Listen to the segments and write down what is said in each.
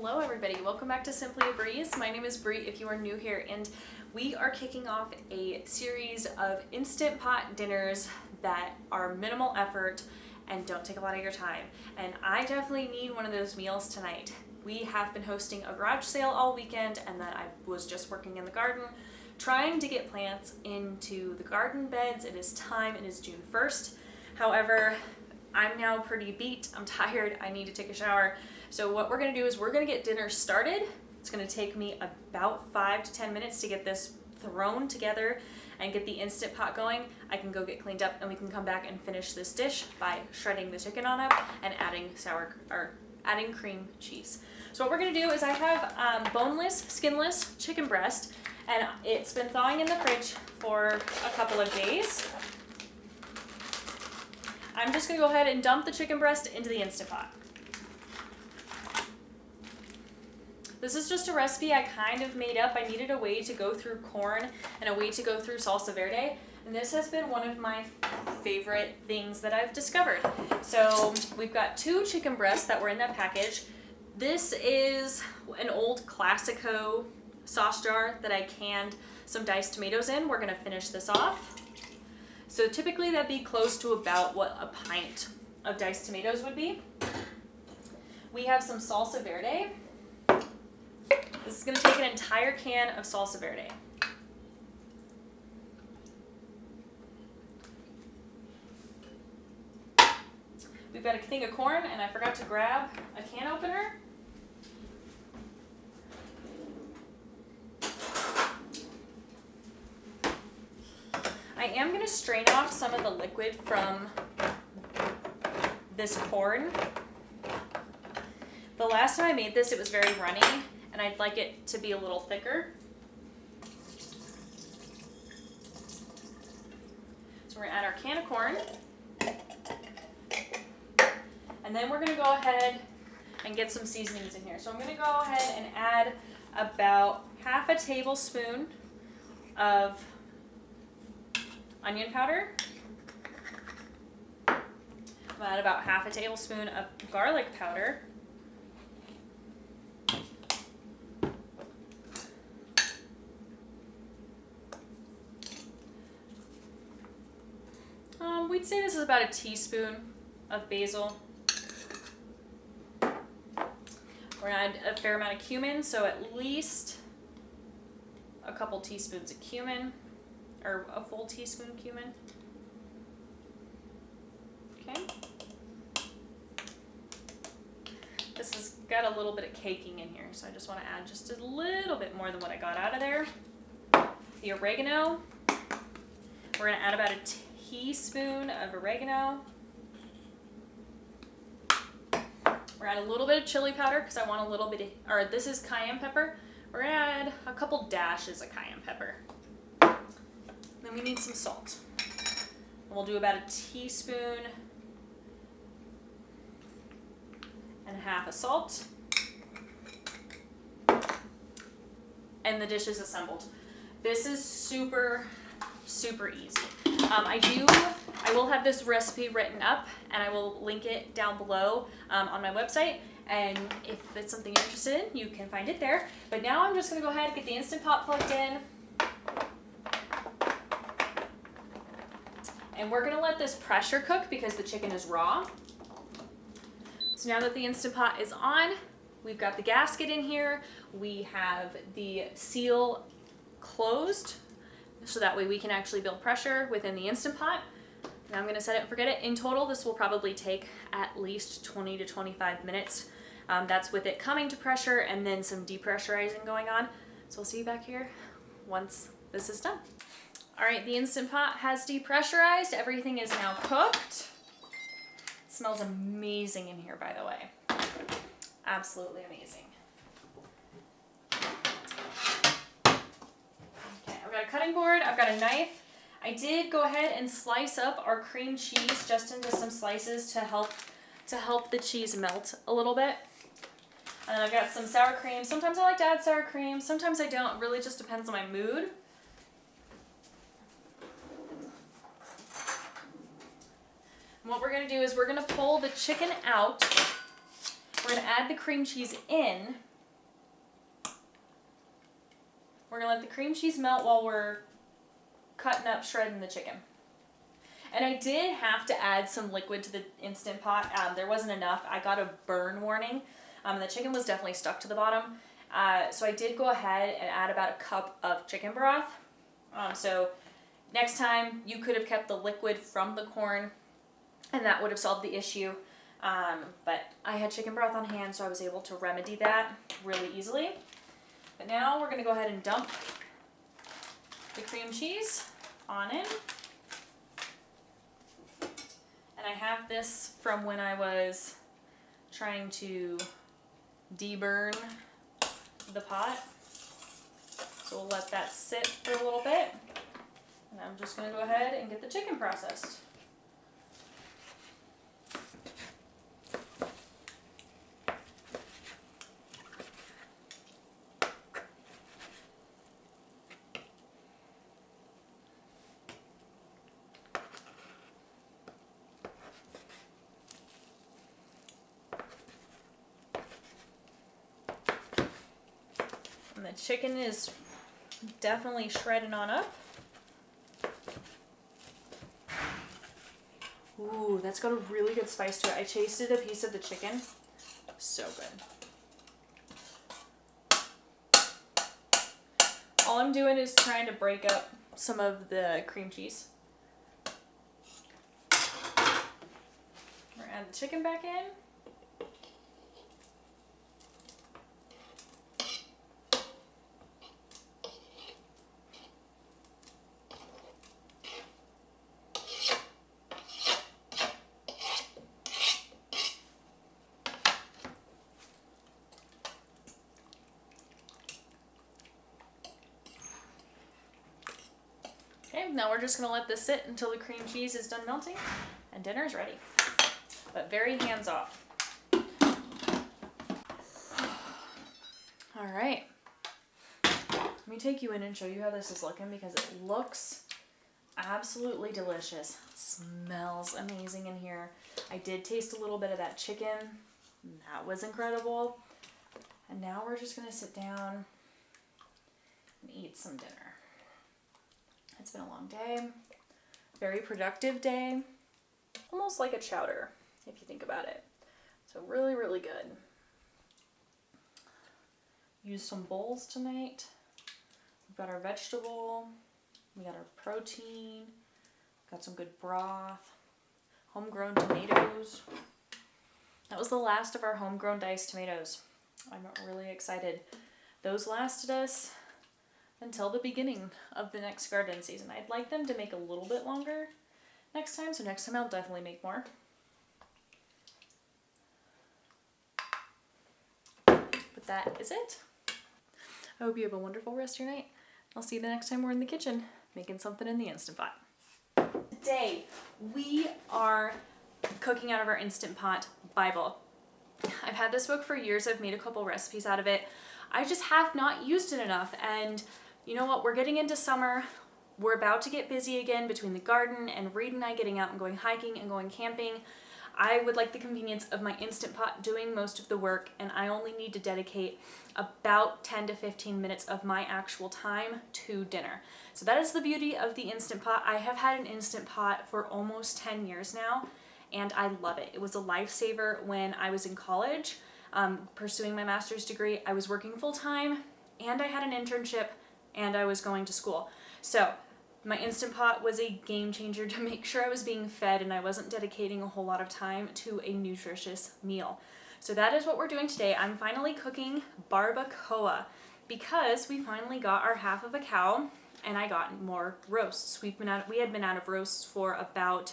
Hello everybody, welcome back to Simply a Breeze. My name is Bree if you are new here, and we are kicking off a series of Instant Pot dinners that are minimal effort and don't take a lot of your time. And I definitely need one of those meals tonight. We have been hosting a garage sale all weekend, and then I was just working in the garden trying to get plants into the garden beds. It is time, it is June 1st. However, I'm now pretty beat, I'm tired, I need to take a shower. So what we're gonna do is we're gonna get dinner started. It's gonna take me about 5 to 10 minutes to get this thrown together and get the Instant Pot going. I can go get cleaned up and we can come back and finish this dish by shredding the chicken on up and adding cream cheese. So what we're gonna do is I have boneless, skinless chicken breast, and it's been thawing in the fridge for a couple of days. I'm just gonna go ahead and dump the chicken breast into the Instant Pot. This is just a recipe I kind of made up. I needed a way to go through corn and a way to go through salsa verde, and this has been one of my favorite things that I've discovered. So we've got 2 chicken breasts that were in that package. This is an old Classico sauce jar that I canned some diced tomatoes in. We're gonna finish this off. So typically that'd be close to about what a pint of diced tomatoes would be. We have some salsa verde. This is going to take an entire can of salsa verde. We've got a thing of corn, and I forgot to grab a can opener. I am going to strain off some of the liquid from this corn. The last time I made this, it was very runny, and I'd like it to be a little thicker. So we're gonna add our can of corn. And then we're gonna go ahead and get some seasonings in here. So I'm gonna go ahead and add about half a tablespoon of onion powder. I'm gonna add about half a tablespoon of garlic powder. We'd say this is about a teaspoon of basil. We're gonna add a fair amount of cumin, so at least a couple teaspoons of cumin, or a full teaspoon of cumin. Okay. This has got a little bit of caking in here, so I just want to add just a little bit more than what I got out of there. The oregano. We're gonna add about a teaspoon of oregano. We're gonna add a little bit of chili powder because I want a little bit of, or this is cayenne pepper. We're gonna add a couple dashes of cayenne pepper. Then we need some salt. And we'll do about a teaspoon and a half of salt. And the dish is assembled. This is super easy. I will have this recipe written up, and I will link it down below on my website, and if it's something you're interested in, you can find it there. But now I'm just going to go ahead and get the Instant Pot plugged in, and we're going to let this pressure cook because the chicken is raw. So now that the Instant Pot is on, we've got the gasket in here, we have the seal closed, so that way we can actually build pressure within the Instant Pot. Now I'm gonna set it and forget it. In total, this will probably take at least 20 to 25 minutes. That's with it coming to pressure and then some depressurizing going on. So we'll see you back here once this is done. All right, the Instant Pot has depressurized. Everything is now cooked. It smells amazing in here, by the way. Absolutely amazing. I've got a cutting board, I've got a knife. I did go ahead and slice up our cream cheese just into some slices to help the cheese melt a little bit. And then I've got some sour cream. Sometimes I like to add sour cream, sometimes I don't. It really just depends on my mood. And what we're gonna do is we're gonna pull the chicken out. We're gonna add the cream cheese in, We're gonna let the cream cheese melt while we're cutting up, shredding the chicken. And I did have to add some liquid to the Instant Pot. There wasn't enough. I got a burn warning. The chicken was definitely stuck to the bottom. So I did go ahead and add about a cup of chicken broth. So next time you could have kept the liquid from the corn and that would have solved the issue. But I had chicken broth on hand, so I was able to remedy that really easily. But now we're gonna go ahead and dump the cream cheese on in. And I have this from when I was trying to deburn the pot. So we'll let that sit for a little bit. And I'm just gonna go ahead and get the chicken processed. And the chicken is definitely shredding on up. Ooh, that's got a really good spice to it. I tasted a piece of the chicken. So good. All I'm doing is trying to break up some of the cream cheese. We're gonna add the chicken back in. Okay, now we're just gonna let this sit until the cream cheese is done melting and dinner's ready. But very hands off. All right. Let me take you in and show you how this is looking because it looks absolutely delicious. It smells amazing in here. I did taste a little bit of that chicken. That was incredible. And now we're just gonna sit down and eat some dinner. It's been a long day, very productive day, almost like a chowder if you think about it. So really, really good. Used some bowls tonight. We've got our vegetable, we got our protein, got some good broth, homegrown tomatoes. That was the last of our homegrown diced tomatoes. I'm really excited. Those lasted us until the beginning of the next garden season. I'd like them to make a little bit longer next time, so next time I'll definitely make more. But that is it. I hope you have a wonderful rest of your night. I'll see you the next time we're in the kitchen making something in the Instant Pot. Today we are cooking out of our Instant Pot Bible. I've had this book for years. I've made a couple recipes out of it. I just have not used it enough, and you know what? We're getting into summer. We're about to get busy again between the garden and Reed and I getting out and going hiking and going camping. I would like the convenience of my Instant Pot doing most of the work, and I only need to dedicate about 10 to 15 minutes of my actual time to dinner. So that is the beauty of the Instant Pot. I have had an Instant Pot for almost 10 years now, and I love it. It was a lifesaver when I was in college, pursuing my master's degree. I was working full-time, and I had an internship, and I was going to school. So my Instant Pot was a game changer to make sure I was being fed and I wasn't dedicating a whole lot of time to a nutritious meal. So that is what we're doing today. I'm finally cooking barbacoa because we finally got our half of a cow and I got more roasts. We had been out of roasts for about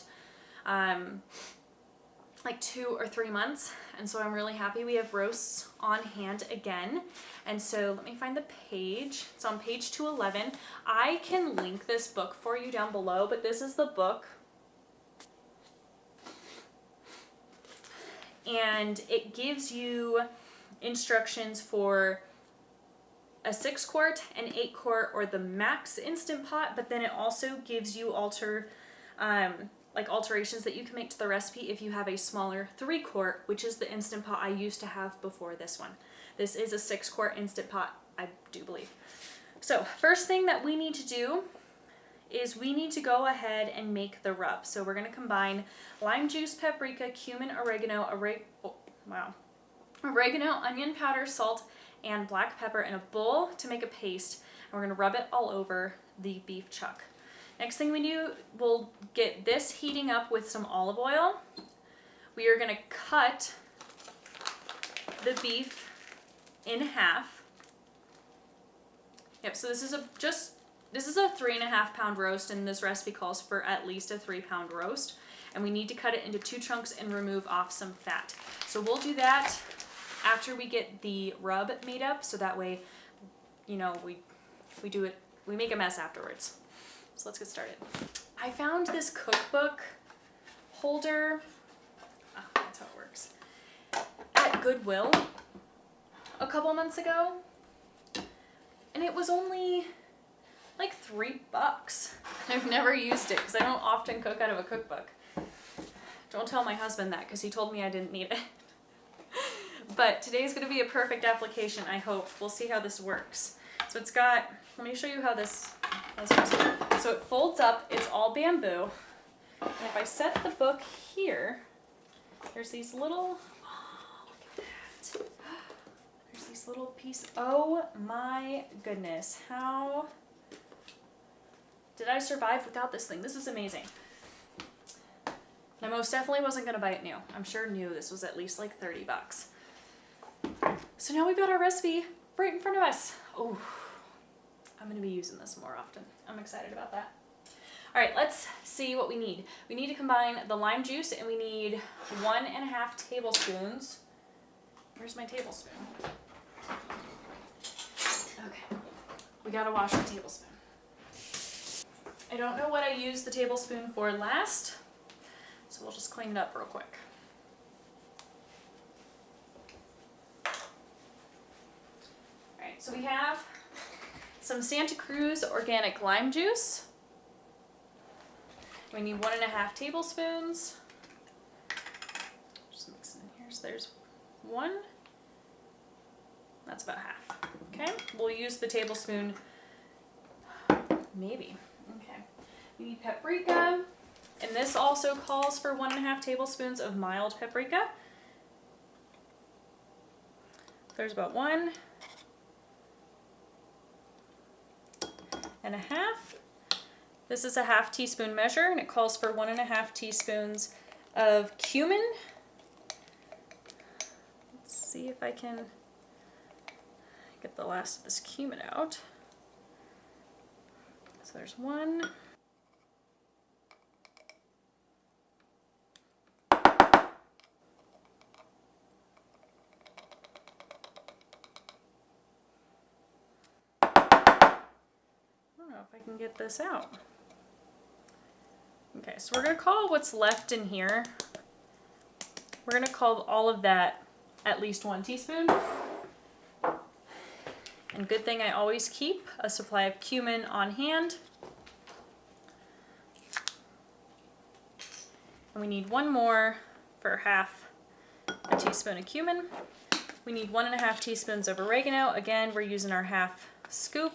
like 2 or 3 months, and so I'm really happy we have roasts on hand again. And so let me find the page. It's on page 211. I can link this book for you down below, but this is the book. And it gives you instructions for a 6-quart, an 8-quart, or the max Instant Pot, but then it also gives you alterations that you can make to the recipe if you have a smaller 3-quart, which is the Instant Pot I used to have before this one. This is a 6-quart Instant Pot, I do believe. So first thing that we need to do is we need to go ahead and make the rub. So we're going to combine lime juice, paprika, cumin, oregano, onion powder, salt, and black pepper in a bowl to make a paste. And we're going to rub it all over the beef chuck. Next thing we do, we'll get this heating up with some olive oil. We are going to cut the beef in half. Yep, so this is a 3.5 pound roast, and this recipe calls for at least a 3 pound roast. And we need to cut it into 2 chunks and remove off some fat. So we'll do that after we get the rub made up, so that way, you know, we make a mess afterwards. So let's get started. I found this cookbook holder, that's how it works, at Goodwill a couple months ago, and it was only like $3. I've never used it because I don't often cook out of a cookbook. Don't tell my husband that because he told me I didn't need it. But today's going to be a perfect application, I hope. We'll see how this works. So it's got, let me show you how this works. So it folds up, it's all bamboo. And if I set the book here, there's these little, look at that. There's these little pieces. Oh my goodness. How did I survive without this thing? This is amazing. I most definitely wasn't going to buy it new. I'm sure new this was at least like $30. So now we've got our recipe right in front of us. Oh, I'm going to be using this more often. I'm excited about that. All right, let's see what we need. We need to combine the lime juice, and we need 1.5 tablespoons. Where's my tablespoon? Okay, we got to wash the tablespoon. I don't know what I used the tablespoon for last, so we'll just clean it up real quick. Alright, so we have some Santa Cruz organic lime juice. We need 1.5 tablespoons. Just mix it in here. So there's 1. That's about half. Okay, we'll use the tablespoon, maybe. Okay, we need paprika, and this also calls for 1.5 tablespoons of mild paprika. There's about 1.5. This is a 1/2 teaspoon measure, and it calls for 1.5 teaspoons of cumin. Let's see if I can get the last of this cumin out. So there's 1. I don't know if I can get this out. Okay, so we're going to call what's left in here, we're going to call all of that at least 1 teaspoon. And good thing I always keep a supply of cumin on hand. And we need 1 more for 1/2 teaspoon of cumin. We need 1.5 teaspoons of oregano. Again, we're using our 1/2 scoop.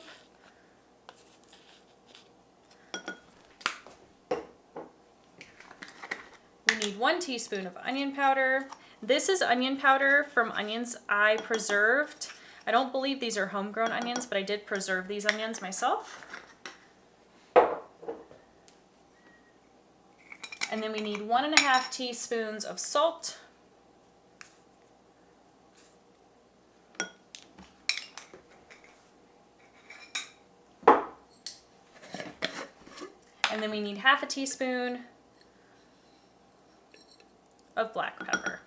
We need 1 teaspoon of onion powder. This is onion powder from onions I preserved. I don't believe these are homegrown onions, but I did preserve these onions myself. And then we need 1.5 teaspoons of salt. And then we need 1/2 teaspoon of black pepper.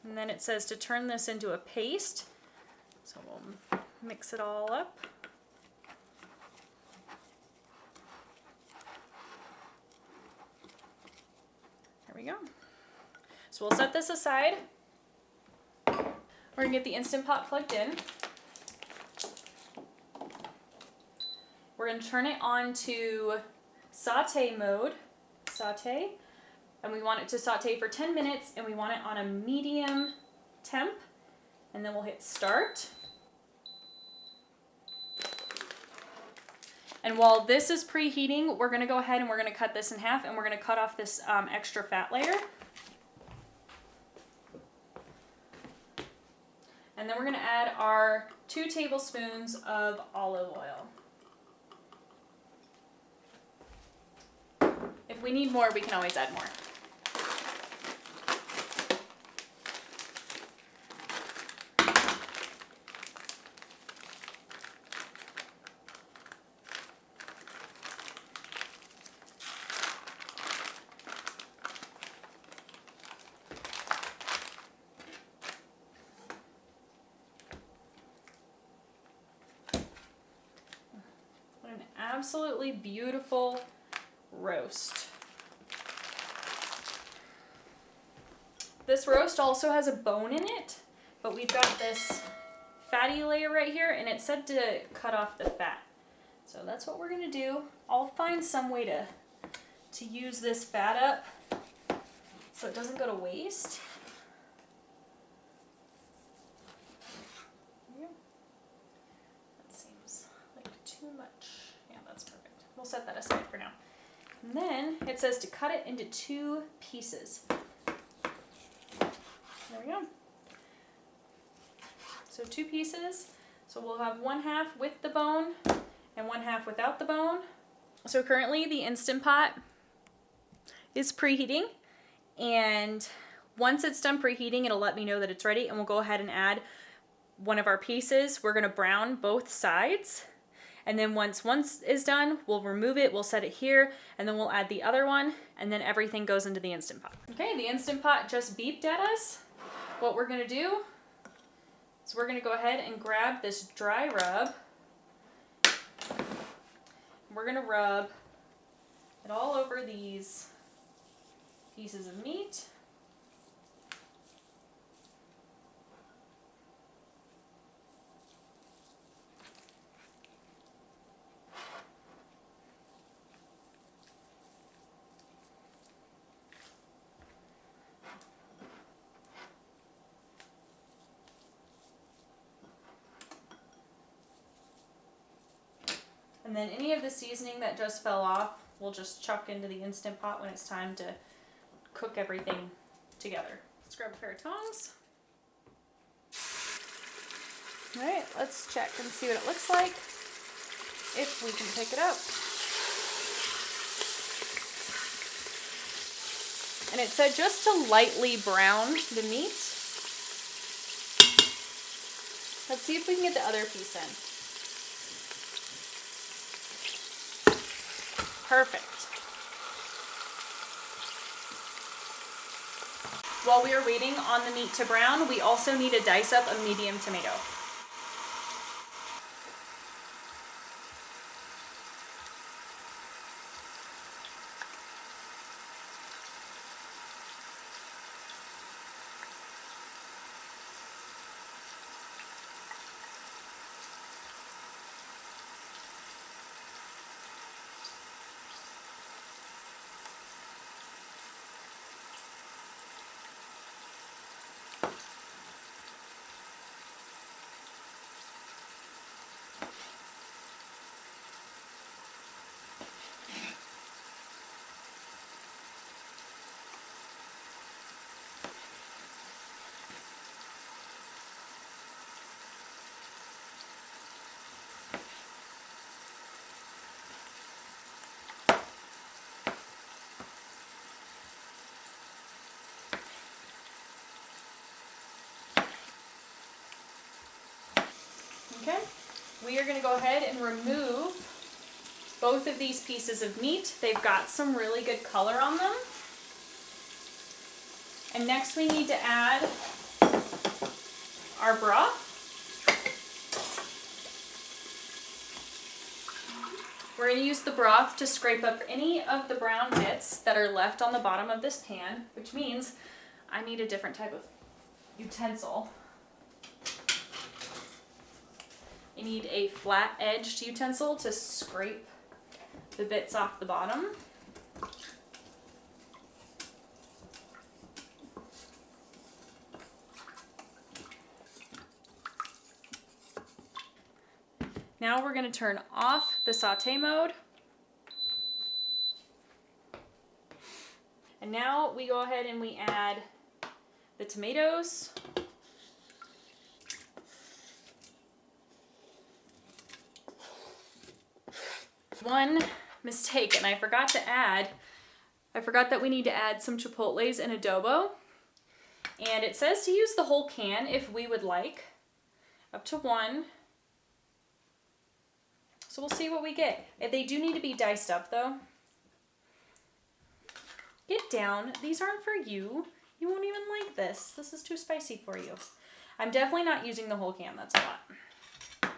And then it says to turn this into a paste. So we'll mix it all up. There we go. So we'll set this aside. We're gonna get the Instant Pot plugged in. We're gonna turn it on to saute mode, saute, and we want it to saute for 10 minutes, and we want it on a medium temp. And then we'll hit start. And while this is preheating, we're gonna go ahead and we're gonna cut this in half, and we're gonna cut off this extra fat layer. And then we're gonna add our 2 tablespoons of olive oil. If we need more, we can always add more. What an absolutely beautiful roast. This roast also has a bone in it, but we've got this fatty layer right here, and it said to cut off the fat. So that's what we're gonna do. I'll find some way to use this fat up so it doesn't go to waste. That seems like too much. Yeah, that's perfect. We'll set that aside for now. And then it says to cut it into 2 pieces. There we go. So 2 pieces. So we'll have 1/2 with the bone and 1/2 without the bone. So currently the Instant Pot is preheating, and once it's done preheating, it'll let me know that it's ready, and we'll go ahead and add one of our pieces. We're gonna brown both sides, and then once is done, we'll remove it, we'll set it here, and then we'll add the other one, and then everything goes into the Instant Pot. Okay, the Instant Pot just beeped at us. What we're gonna do is we're gonna go ahead and grab this dry rub. We're gonna rub it all over these pieces of meat. And then any of the seasoning that just fell off, we'll just chuck into the Instant Pot when it's time to cook everything together. Let's grab a pair of tongs. All right, let's check and see what it looks like, if we can pick it up. And it said just to lightly brown the meat. Let's see if we can get the other piece in. Perfect. While we are waiting on the meat to brown, we also need to dice up a medium tomato. Okay, we are going to go ahead and remove both of these pieces of meat. They've got some really good color on them. And next we need to add our broth. We're going to use the broth to scrape up any of the brown bits that are left on the bottom of this pan, which means I need a different type of utensil. You need a flat-edged utensil to scrape the bits off the bottom. Now we're gonna turn off the saute mode. And now we go ahead and we add the tomatoes. One mistake, and I forgot that we need to add some chipotles and adobo. And it says to use the whole can if we would like, up to 1. So we'll see what we get. They do need to be diced up though. Get down. These aren't for you. You won't even like this. This is too spicy for you. I'm definitely not using the whole can. That's a lot.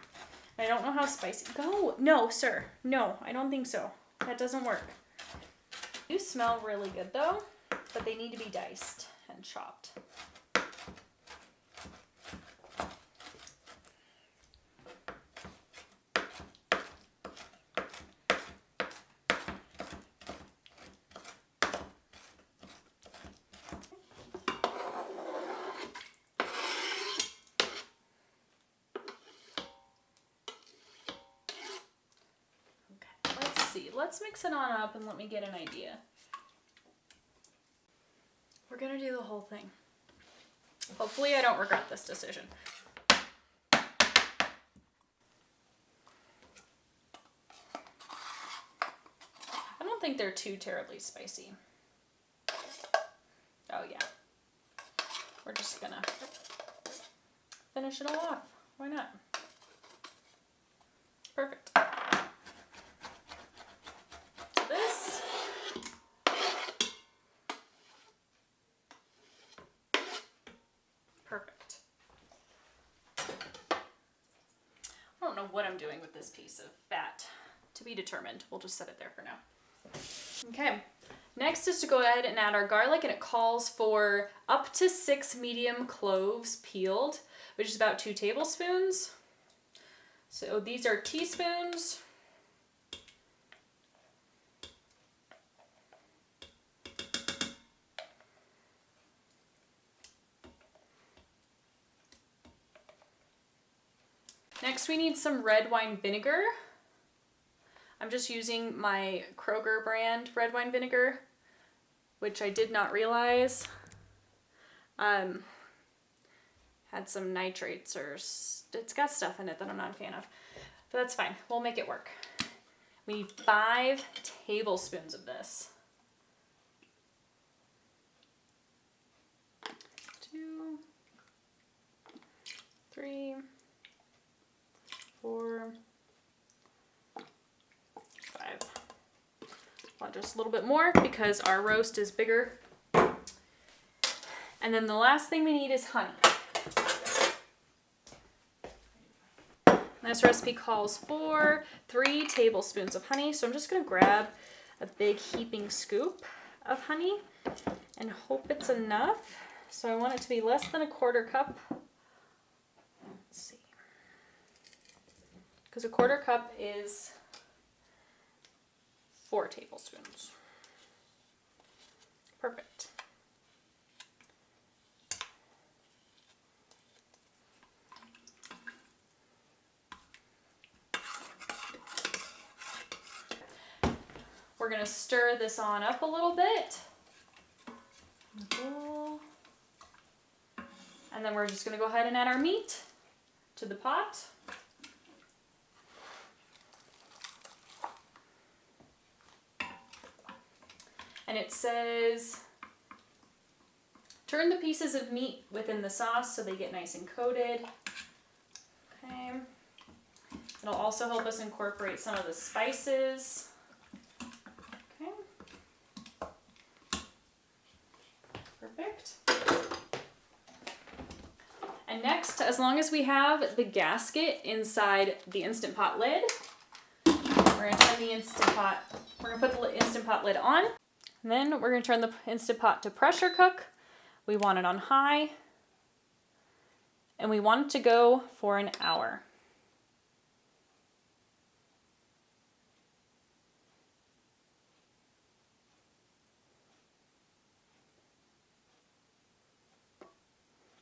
I don't know how spicy. Go. No, sir. No, I don't think so. That doesn't work. You smell really good though, but they need to be diced and chopped. Let's mix it on up and let me get an idea. We're gonna do the whole thing. Hopefully I don't regret this decision. I don't think they're too terribly spicy. Oh yeah. We're just gonna finish it all off. Why not? Perfect. Perfect. I don't know what I'm doing with this piece of fat. To be determined. We'll just set it there for now. Okay. Next is to go ahead and add our garlic, and it calls for up to 6 medium cloves peeled, which is about 2 tablespoons. So these are teaspoons. Next, we need some red wine vinegar. I'm just using my Kroger brand red wine vinegar, which I did not realize had some nitrates, or it's got stuff in it that I'm not a fan of. But that's fine. We'll make it work. We need 5 tablespoons of this. 2, 3, 4, 5. Want just a little bit more because our roast is bigger. And then the last thing we need is honey. This recipe calls for 3 tablespoons of honey, so I'm just going to grab a big heaping scoop of honey and hope it's enough. So I want it to be less than a 1/4 cup. Let's see. Because a 1/4 cup is 4 tablespoons. Perfect. We're going to stir this on up a little bit. And then we're just going to go ahead and add our meat to the pot. And it says, turn the pieces of meat within the sauce so they get nice and coated. Okay. It'll also help us incorporate some of the spices. Okay. Perfect. And next, as long as we have the gasket inside the Instant Pot lid, we're going to turn the Instant Pot, we're going to put the Instant Pot lid on. And then we're going to turn the Instant Pot to pressure cook. We want it on high. And we want it to go for an hour.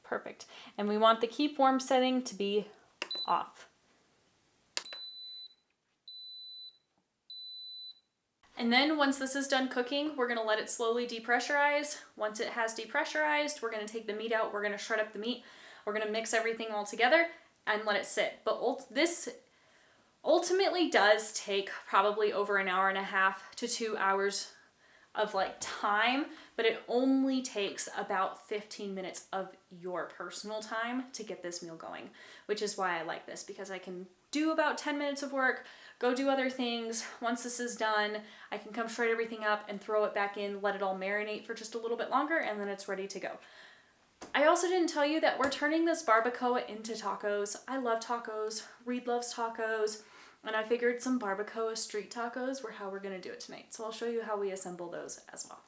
Perfect. And we want the keep warm setting to be off. And then once this is done cooking, we're gonna let it slowly depressurize. Once it has depressurized, we're gonna take the meat out, we're gonna shred up the meat, we're gonna mix everything all together and let it sit. But this ultimately does take probably over an hour and a half to 2 hours of like time, but it only takes about 15 minutes of your personal time to get this meal going, which is why I like this, because I can do about 10 minutes of work, go do other things. Once this is done, I can come shred everything up and throw it back in, let it all marinate for just a little bit longer, and then it's ready to go. I also didn't tell you that we're turning this barbacoa into tacos. I love tacos, Reed loves tacos, and I figured some barbacoa street tacos were how we're gonna do it tonight. So I'll show you how we assemble those as well.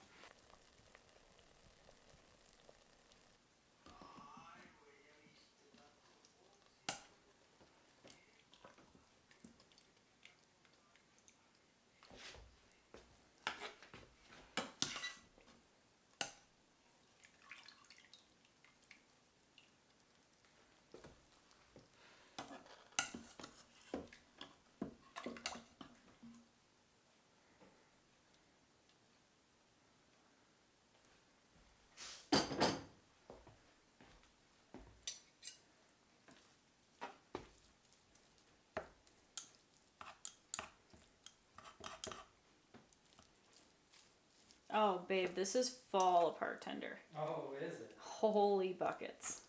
Oh, babe, this is fall apart tender. Oh, is it? Holy buckets.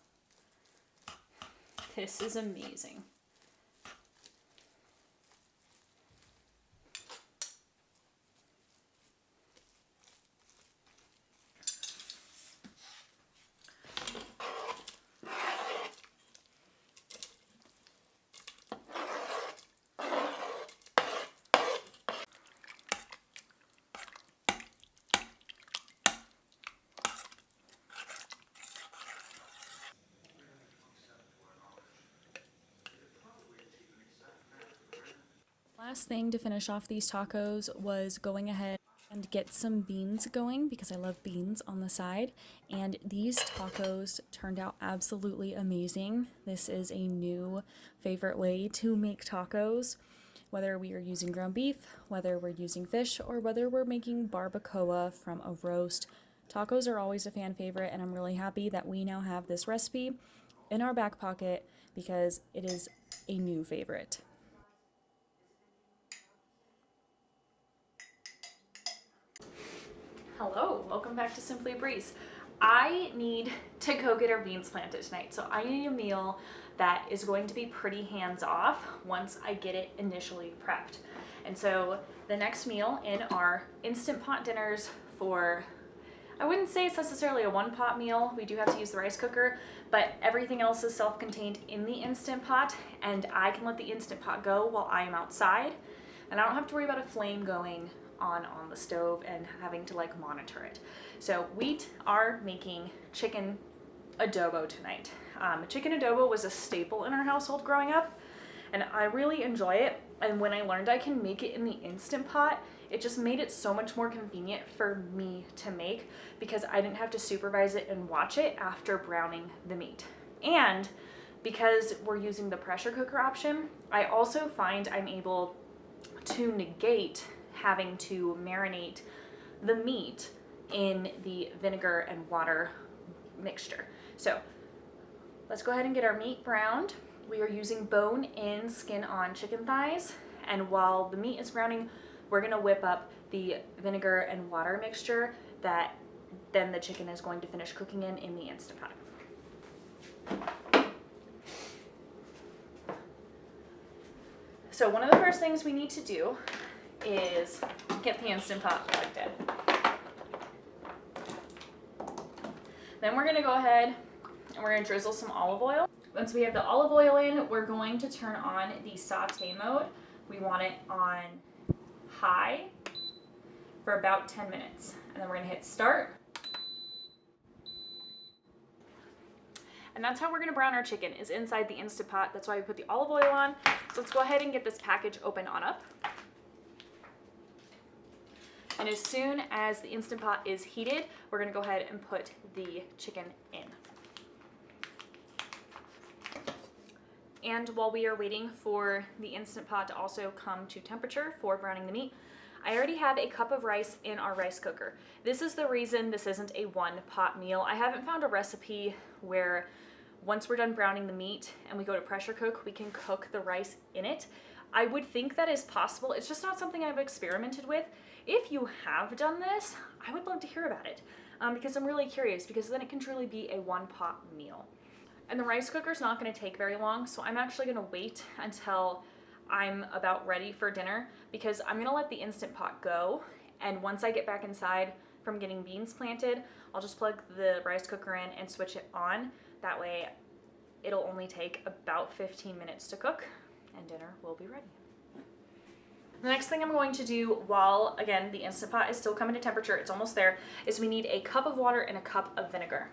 This is amazing. Last thing to finish off these tacos was going ahead and get some beans going, because I love beans on the side. And these tacos turned out absolutely amazing. This is a new favorite way to make tacos, whether we are using ground beef, whether we're using fish, or whether we're making barbacoa from a roast. Tacos are always a fan favorite, and I'm really happy that we now have this recipe in our back pocket because it is a new favorite. Hello, welcome back to Simply a Breeze. I need to go get our beans planted tonight, so I need a meal that is going to be pretty hands-off once I get it initially prepped. And so the next meal in our Instant Pot dinners for, I wouldn't say it's necessarily a one-pot meal. We do have to use the rice cooker, but everything else is self-contained in the Instant Pot, and I can let the Instant Pot go while I am outside, and I don't have to worry about a flame going on the stove and having to like monitor it. So we are making chicken adobo tonight. Chicken adobo was a staple in our household growing up, and I really enjoy it. And when I learned I can make it in the Instant Pot, it just made it so much more convenient for me to make, because I didn't have to supervise it and watch it after browning the meat. And because we're using the pressure cooker option, I also find I'm able to negate having to marinate the meat in the vinegar and water mixture. So let's go ahead and get our meat browned. We are using bone-in, skin-on chicken thighs, and while the meat is browning, we're gonna whip up the vinegar and water mixture that then the chicken is going to finish cooking in the Instant Pot. So one of the first things we need to do is get the Instant Pot plugged in. Then we're gonna go ahead and we're gonna drizzle some olive oil. Once we have the olive oil in, we're going to turn on the saute mode. We want it on high for about 10 minutes. And then we're gonna hit start. And that's how we're gonna brown our chicken, is inside the Instant Pot. That's why we put the olive oil on. So let's go ahead and get this package open on up. And as soon as the Instant Pot is heated, we're gonna go ahead and put the chicken in. And while we are waiting for the Instant Pot to also come to temperature for browning the meat, I already have a cup of rice in our rice cooker. This is the reason this isn't a one pot meal. I haven't found a recipe where once we're done browning the meat and we go to pressure cook, we can cook the rice in it. I would think that is possible. It's just not something I've experimented with. If you have done this, I would love to hear about it because I'm really curious, because then it can truly be a one pot meal. And the rice cooker is not going to take very long, so I'm actually going to wait until I'm about ready for dinner, because I'm going to let the Instant Pot go, and once I get back inside from getting beans planted, I'll just plug the rice cooker in and switch it on. That way it'll only take about 15 minutes to cook and dinner will be ready. The next thing I'm going to do while, again, the Instant Pot is still coming to temperature, it's almost there, is we need a cup of water and a cup of vinegar.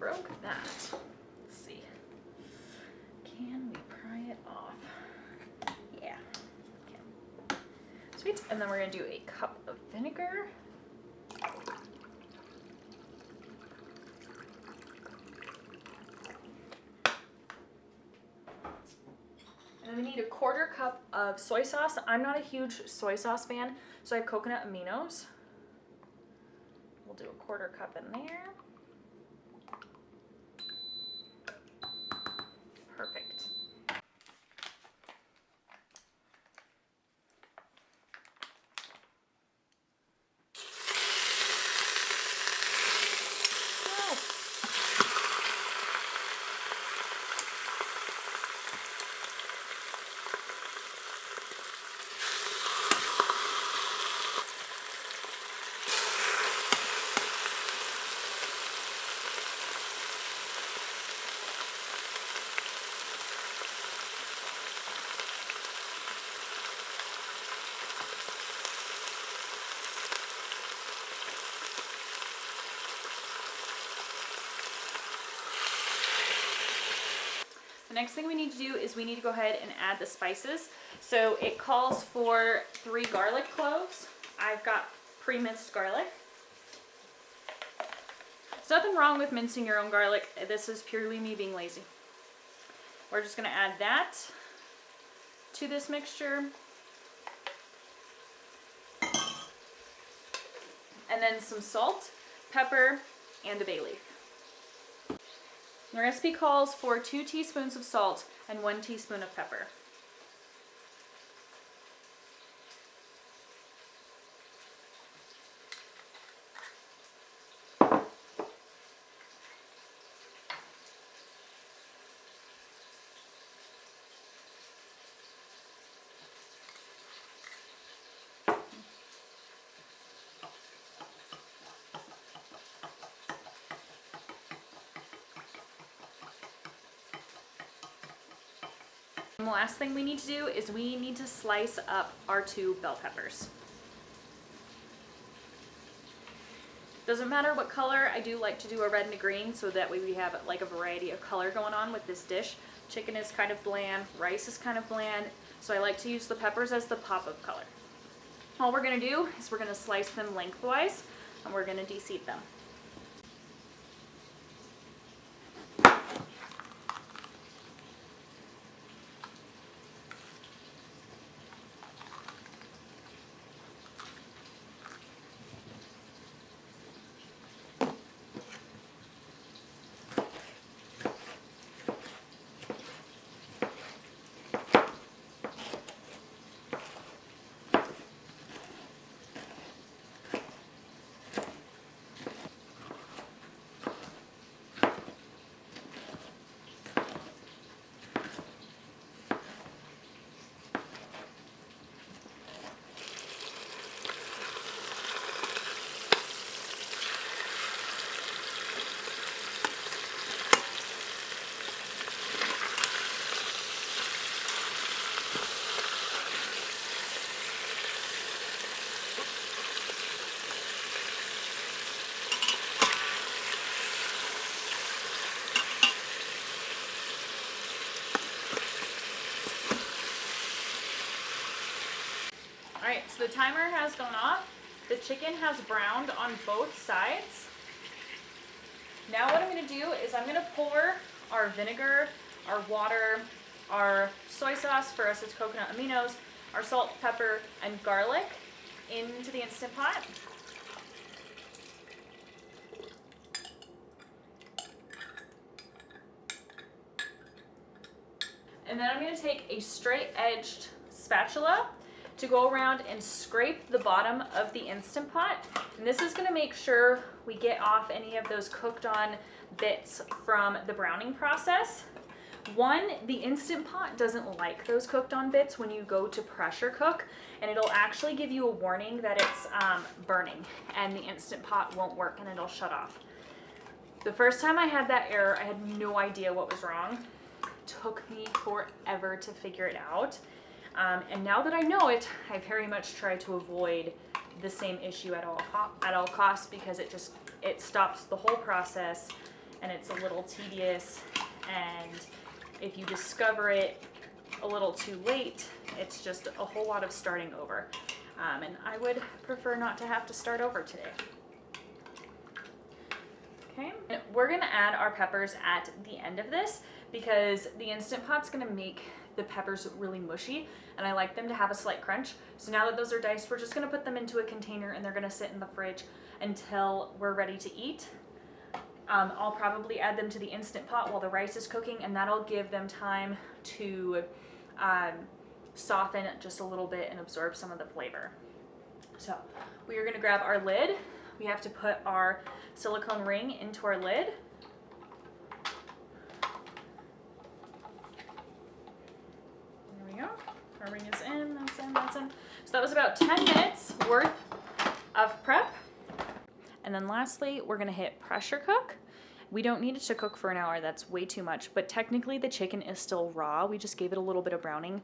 Broke that. Let's see. Can we pry it off? Yeah. Okay. Sweet. And then we're going to do a cup of vinegar. And then we need a 1/4 cup of soy sauce. I'm not a huge soy sauce fan, so I have coconut aminos. We'll do a 1/4 cup in there. Perfect. The next thing we need to do is we need to go ahead and add the spices. So it calls for 3 garlic cloves. I've got pre-minced garlic. There's nothing wrong with mincing your own garlic. This is purely me being lazy. We're just going to add that to this mixture. And then some salt, pepper, and a bay leaf. The recipe calls for 2 teaspoons of salt and 1 teaspoon of pepper. And the last thing we need to do is we need to slice up our 2 bell peppers. Doesn't matter what color, I do like to do a red and a green so that way we have like a variety of color going on with this dish. Chicken is kind of bland, rice is kind of bland, so I like to use the peppers as the pop of color. All we're going to do is we're going to slice them lengthwise and we're going to de-seed them. Alright, so the timer has gone off. The chicken has browned on both sides. Now what I'm going to do is I'm going to pour our vinegar, our water, our soy sauce, for us it's coconut aminos, our salt, pepper, and garlic into the Instant Pot. And then I'm going to take a straight-edged spatula to go around and scrape the bottom of the Instant Pot. And this is going to make sure we get off any of those cooked on bits from the browning process. One, the Instant Pot doesn't like those cooked on bits when you go to pressure cook, and it'll actually give you a warning that it's burning and the Instant Pot won't work and it'll shut off. The first time I had that error, I had no idea what was wrong. Took me forever to figure it out. And now that I know it, I very much try to avoid the same issue at all costs, because it stops the whole process and it's a little tedious, and if you discover it a little too late, it's just a whole lot of starting over. And I would prefer not to have to start over today. Okay, and we're gonna add our peppers at the end of this because the Instant Pot's gonna make the peppers really mushy, and I like them to have a slight crunch. So now that those are diced, we're just gonna put them into a container and they're gonna sit in the fridge until we're ready to eat. I'll probably add them to the Instant Pot while the rice is cooking, and that'll give them time to soften just a little bit and absorb some of the flavor. So we are gonna grab our lid. We have to put our silicone ring into our lid. There we go. Our ring is in, that's in, that's in. So that was about 10 minutes worth of prep. And then lastly, we're gonna hit pressure cook. We don't need it to cook for an hour, that's way too much, but technically the chicken is still raw. We just gave it a little bit of browning.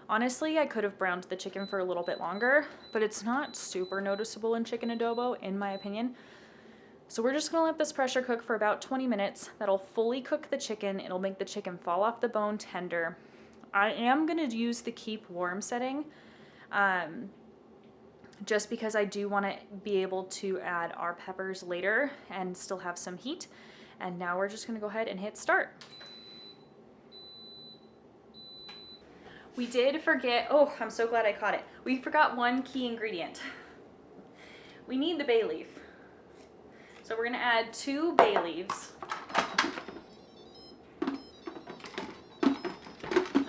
Honestly, I could have browned the chicken for a little bit longer, but it's not super noticeable in chicken adobo, in my opinion. So we're just gonna let this pressure cook for about 20 minutes. That'll fully cook the chicken. It'll make the chicken fall off the bone tender. I am gonna use the keep warm setting, just because I do wanna be able to add our peppers later and still have some heat. And now we're just gonna go ahead and hit start. We did forget, oh, I'm so glad I caught it. We forgot one key ingredient. We need the bay leaf. So we're gonna add 2 bay leaves.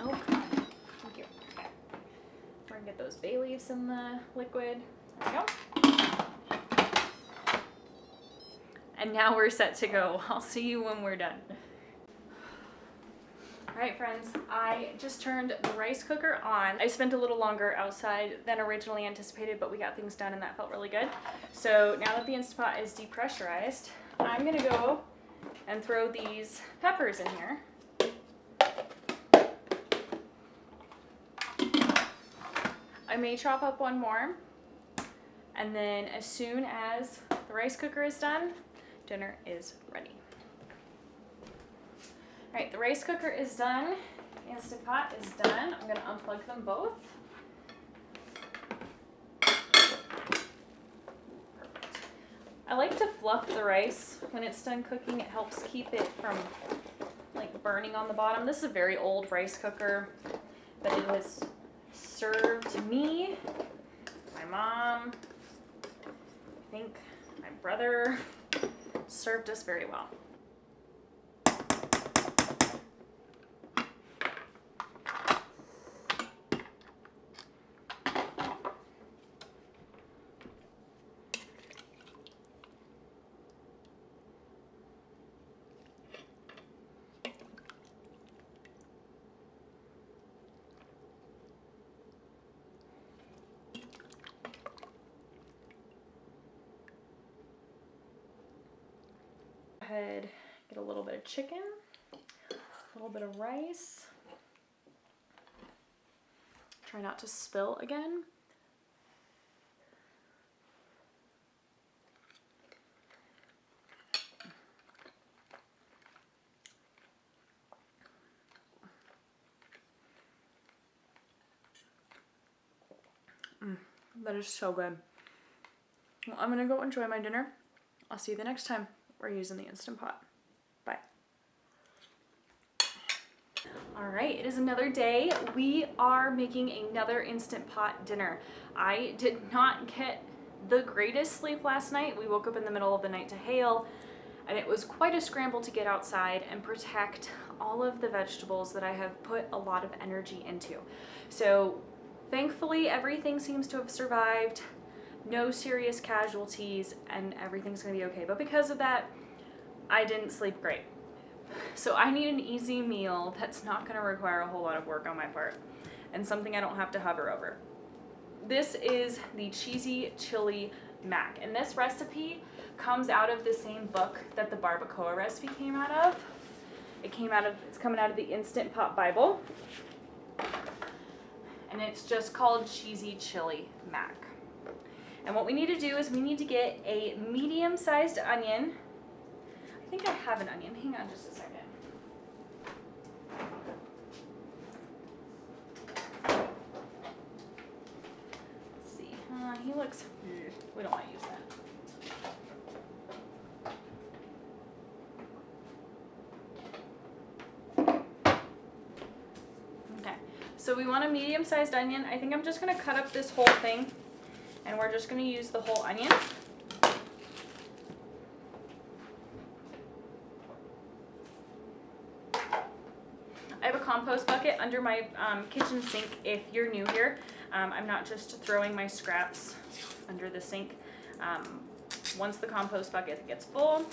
Oh, thank you. Okay. We're gonna get those bay leaves in the liquid. There we go. And now we're set to go. I'll see you when we're done. All right, friends, I just turned the rice cooker on. I spent a little longer outside than originally anticipated, but we got things done and that felt really good. So now that the Instant Pot is depressurized, I'm gonna go and throw these peppers in here. I may chop up one more, and then as soon as the rice cooker is done, dinner is ready. All right, the rice cooker is done, the Instant Pot is done. I'm gonna unplug them both. Perfect. I like to fluff the rice when it's done cooking. It helps keep it from like burning on the bottom. This is a very old rice cooker, but it was served me, my mom, I think my brother, served us very well. Ahead, get a little bit of chicken, a little bit of rice. Try not to spill again. That is so good. Well, I'm gonna go enjoy my dinner. I'll see you the next time we're using the Instant Pot. Bye. All right, it is another day. We are making another Instant Pot dinner. I did not get the greatest sleep last night. We woke up in the middle of the night to hail, and it was quite a scramble to get outside and protect all of the vegetables that I have put a lot of energy into. So thankfully, everything seems to have survived. No serious casualties, and everything's gonna be okay. But because of that, I didn't sleep great. So I need an easy meal that's not gonna require a whole lot of work on my part, and something I don't have to hover over. This is the cheesy chili mac, and this recipe comes out of the same book that the barbacoa recipe came out of. It's coming out of the Instant Pot Bible, and it's just called cheesy chili mac. And what we need to do is we need to get a medium-sized onion. I think I have an onion. Hang on just a second. Let's see. He looks... We don't want to use that. Okay. So we want a medium-sized onion. I think I'm just going to cut up this whole thing, and we're just going to use the whole onion. I have a compost bucket under my kitchen sink if you're new here. I'm not just throwing my scraps under the sink. Once the compost bucket gets full,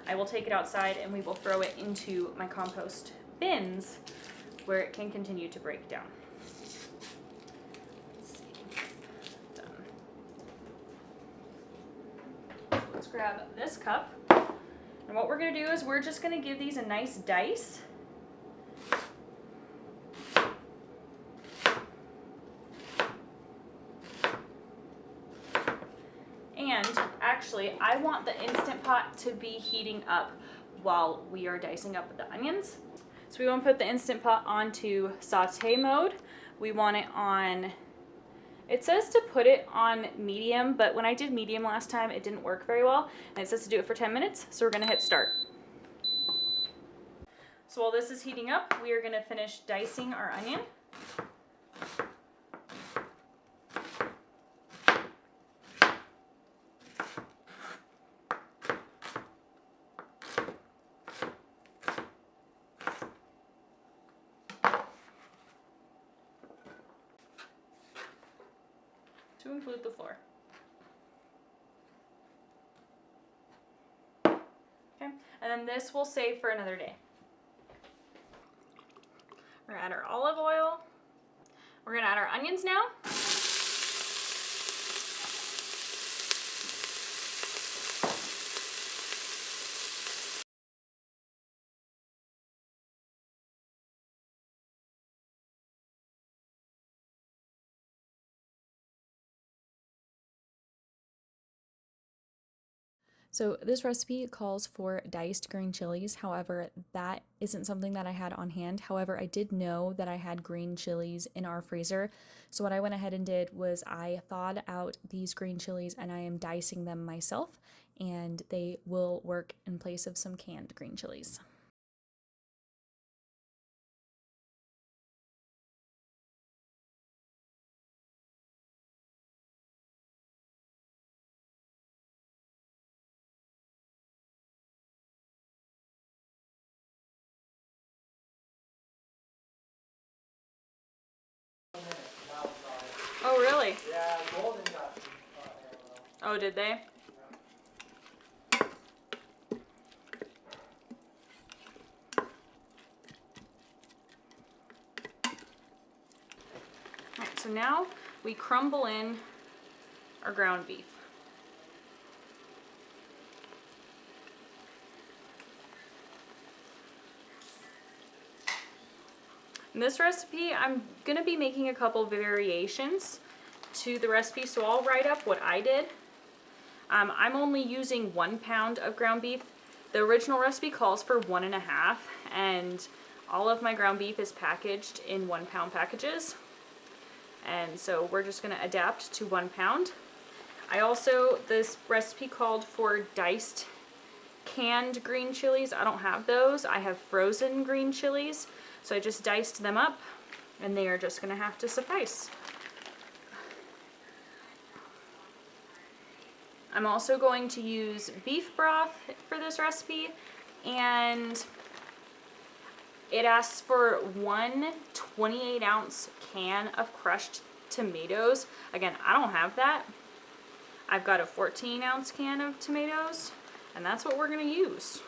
I will take it outside and we will throw it into my compost bins where it can continue to break down. Let's see. Done. Let's grab this cup. And what we're going to do is we're just going to give these a nice dice. And actually, I want the Instant Pot to be heating up while we are dicing up the onions. So we want to put the Instant Pot onto saute mode. We want it on, it says to put it on medium, but when I did medium last time, it didn't work very well. And it says to do it for 10 minutes, so we're going to hit start. So while this is heating up, we are going to finish dicing our onion. To include the floor. Okay, and then this we'll save for another day. We're gonna add our olive oil. We're gonna add our onions now. So this recipe calls for diced green chilies. However, that isn't something that I had on hand. However, I did know that I had green chilies in our freezer. So what I went ahead and did was I thawed out these green chilies and I am dicing them myself, and they will work in place of some canned green chilies. Oh, really? Yeah, Golden got Oh, did they? Alright, so now we crumble in our ground beef. In this recipe, I'm going to be making a couple variations to the recipe, so I'll write up what I did. I'm only using 1 pound of ground beef. The original recipe calls for 1.5, and all of my ground beef is packaged in 1 pound packages. And so we're just going to adapt to 1 pound. This recipe called for diced canned green chilies. I don't have those. I have frozen green chilies. So I just diced them up and they are just gonna have to suffice. I'm also going to use beef broth for this recipe, and it asks for one 28-ounce can of crushed tomatoes. Again, I don't have that. I've got a 14-ounce can of tomatoes, and that's what we're gonna use.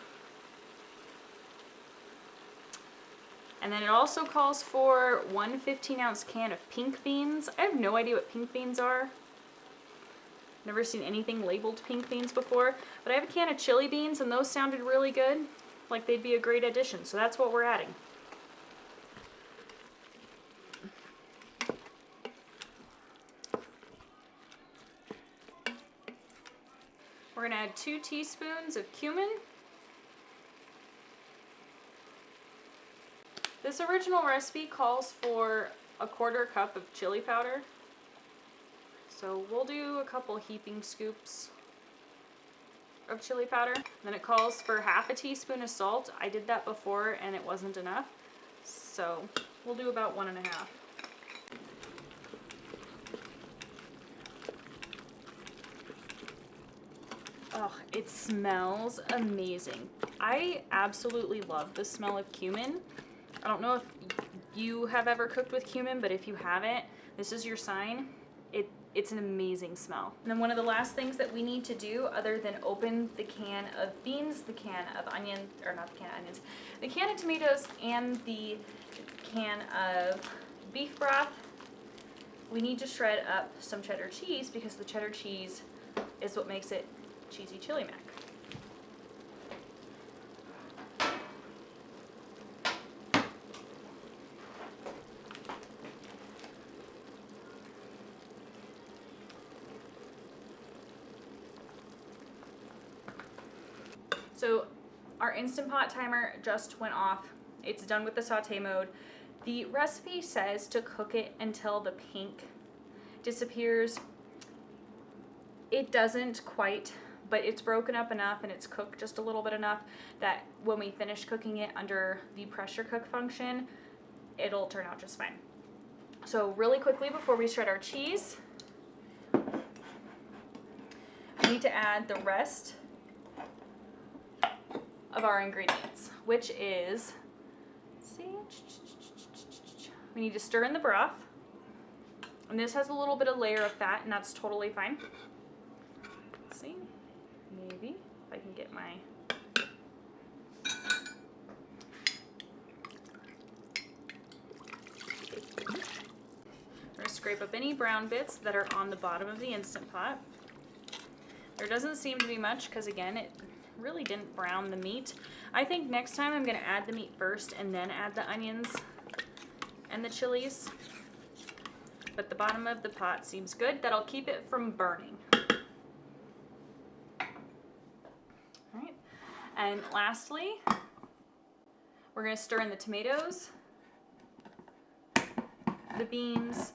And then it also calls for one 15-ounce can of pink beans. I have no idea what pink beans are. Never seen anything labeled pink beans before, but I have a can of chili beans and those sounded really good, like they'd be a great addition, so that's what we're adding. We're gonna add 2 teaspoons of cumin. This original recipe calls for a 1/4 cup of chili powder. So we'll do a couple heaping scoops of chili powder. Then it calls for half a teaspoon of salt. I did that before and it wasn't enough. So we'll do about 1 1/2. Oh, it smells amazing. I absolutely love the smell of cumin. I don't know if you have ever cooked with cumin, but if you haven't, this is your sign. It's an amazing smell. And then one of the last things that we need to do, other than open the can of beans, the can of onions, or not the can of onions, the can of tomatoes and the can of beef broth, we need to shred up some cheddar cheese because the cheddar cheese is what makes it cheesy chili mac. So our Instant Pot timer just went off. It's done with the saute mode. The recipe says to cook it until the pink disappears. It doesn't quite, but it's broken up enough and it's cooked just a little bit enough that when we finish cooking it under the pressure cook function, it'll turn out just fine. So really quickly before we shred our cheese, we need to add the rest of our ingredients, which is, we need to stir in the broth, and this has a little bit of layer of fat, and that's totally fine. Let's see, maybe if I can get my, we're gonna scrape up any brown bits that are on the bottom of the Instant Pot. There doesn't seem to be much because again, it really didn't brown the meat. I think next time I'm gonna add the meat first and then add the onions and the chilies. But the bottom of the pot seems good. That'll keep it from burning. All right. And lastly, we're gonna stir in the tomatoes, the beans,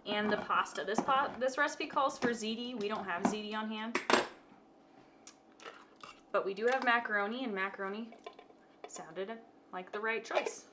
and the pasta. This recipe calls for ziti. We don't have ziti on hand, but we do have macaroni, and macaroni sounded like the right choice.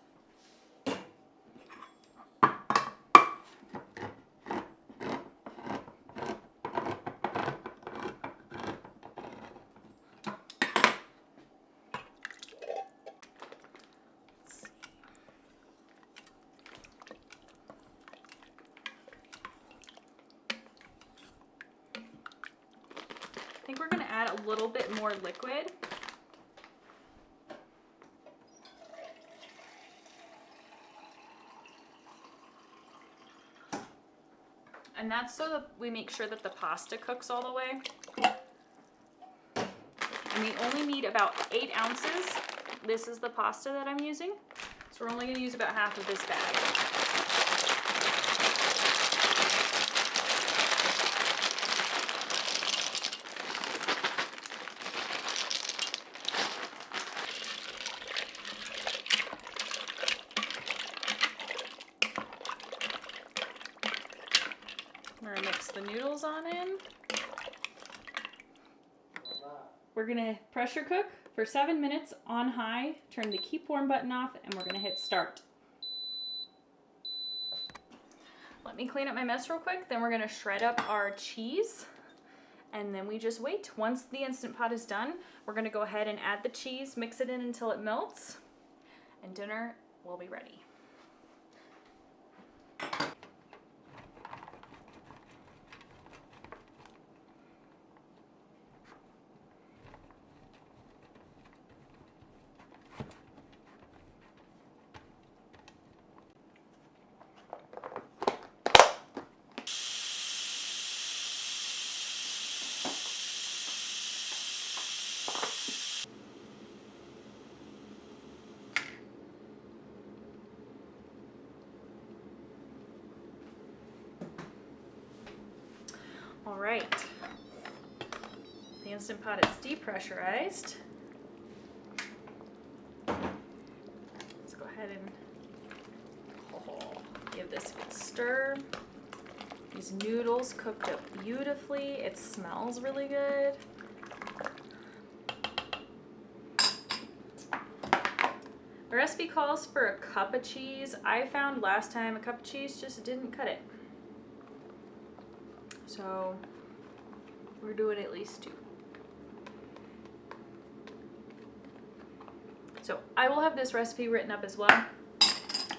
I think we're going to add a little bit more liquid. And that's so that we make sure that the pasta cooks all the way. And we only need about 8 ounces. This is the pasta that I'm using. So we're only going to use about half of this bag. mix the noodles on in. We're gonna pressure cook for 7 minutes on high, turn the keep warm button off, and we're gonna hit start. Let me clean up my mess real quick, then we're gonna shred up our cheese, and then we just wait. Once the Instant Pot is done, we're gonna go ahead and add the cheese, mix it in until it melts, and dinner will be ready. All right, the Instant Pot is depressurized. Let's go ahead and give this a good stir. These noodles cooked up beautifully. It smells really good. The recipe calls for a cup of cheese. I found last time a cup of cheese just didn't cut it. So we're doing at least 2. So I will have this recipe written up as well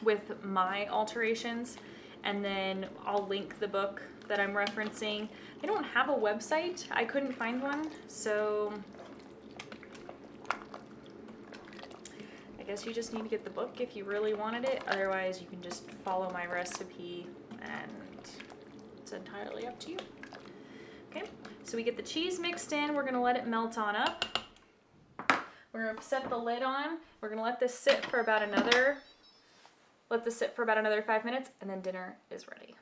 with my alterations, and then I'll link the book that I'm referencing. They don't have a website. I couldn't find one, so I guess you just need to get the book if you really wanted it. Otherwise, you can just follow my recipe and it's entirely up to you. Okay, so we get the cheese mixed in. We're gonna let it melt on up. We're gonna set the lid on. We're gonna let this sit for about another 5 minutes, and then dinner is ready.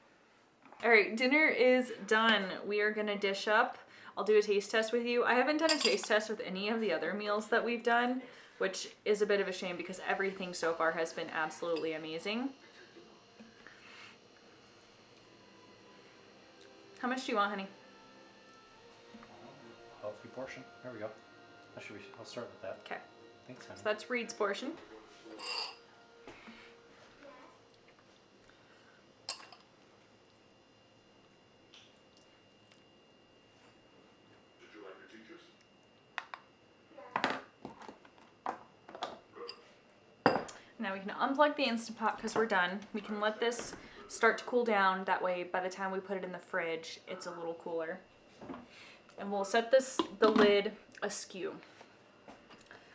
All right, dinner is done. We are gonna dish up. I'll do a taste test with you. I haven't done a taste test with any of the other meals that we've done, which is a bit of a shame because everything so far has been absolutely amazing. How much do you want, honey? Healthy portion. There we go. I'll start with that. Okay. Thanks, honey. So that's Reed's portion. Did you like your teachers? Now we can unplug the Instant Pot because we're done. We can let this start to cool down. That way, by the time we put it in the fridge, it's a little cooler. And we'll set the lid askew.